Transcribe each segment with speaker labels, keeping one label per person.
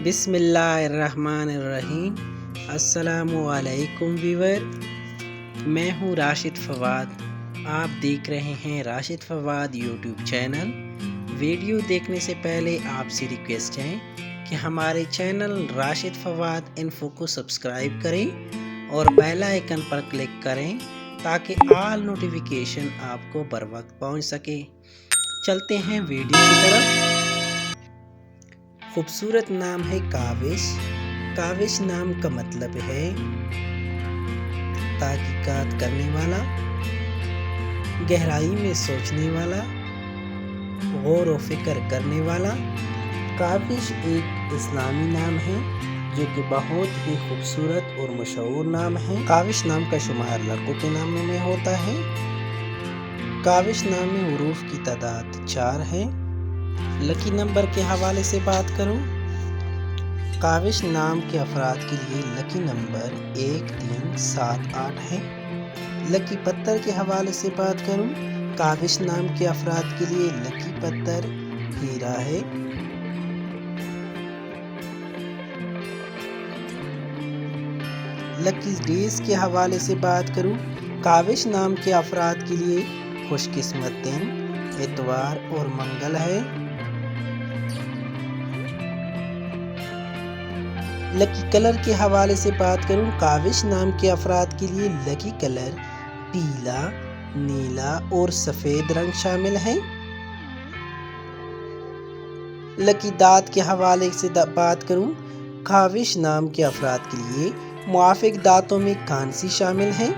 Speaker 1: بسم اللہ الرحمن الرحیم۔ السلام علیکم ویور، میں ہوں راشد فواد۔ آپ دیکھ رہے ہیں Rashid Fawad YouTube channel. Video دیکھنے سے پہلے آپ سے ریکویسٹ ہے کہ ہمارے چینل راشد فواد انفو کو سبسکرائب کریں اور بیل آئیکن پر کلک کریں تاکہ آل نوٹیفیکیشن آپ کو بر وقت پہنچ سکے۔ چلتے ہیں ویڈیو کی طرف۔ خوبصورت نام ہے کاوش۔ کاوش نام کا مطلب ہے تحقیقات کرنے والا، گہرائی میں سوچنے والا، غور و فکر کرنے والا۔ کاوش ایک اسلامی نام ہے جو کہ بہت ہی خوبصورت اور مشہور نام ہے۔ کاوش نام کا شمار لڑکوں کے ناموں میں ہوتا ہے۔ کاوش نام میں حروف کی تعداد 4 ہے۔ لکی نمبر کے حوالے سے بات کروں، کاوش نام کے افراد کے لیے لکی نمبر 1 3 7 8 ہے۔ لکی پتھر کے حوالے سے بات کروں، کاوش نام کے افراد کے لیے لکی پتھر ہیرا ہے۔ لکی ڈیز کے حوالے سے بات کروں، کاوش نام کے افراد کے لیے خوش قسمت دن اتوار اور منگل ہے۔ لکی کلر کے حوالے سے بات کروں، کاوش نام کے افراد کے لیے لکی کلر پیلا، نیلا اور سفید رنگ شامل ہیں۔ لکی دانت کے حوالے سے بات کروں، کاوش نام کے افراد کے لیے موافق دانتوں میں کانسی شامل ہیں۔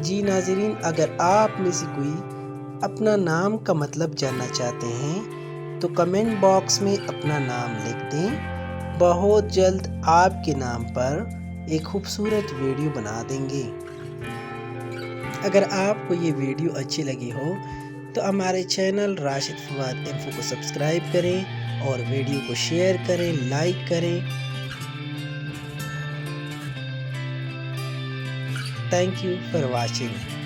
Speaker 1: جی ناظرین، اگر آپ میں سے کوئی اپنا نام کا مطلب جاننا چاہتے ہیں تو کمنٹ باکس میں اپنا نام لکھ دیں۔ بہت جلد آپ کے نام پر ایک خوبصورت ویڈیو بنا دیں گے۔ اگر آپ کو یہ ویڈیو اچھی لگی ہو تو ہمارے چینل راشد فواد انفو کو سبسکرائب کریں اور ویڈیو کو شیئر کریں، لائک کریں۔ Thank you for watching.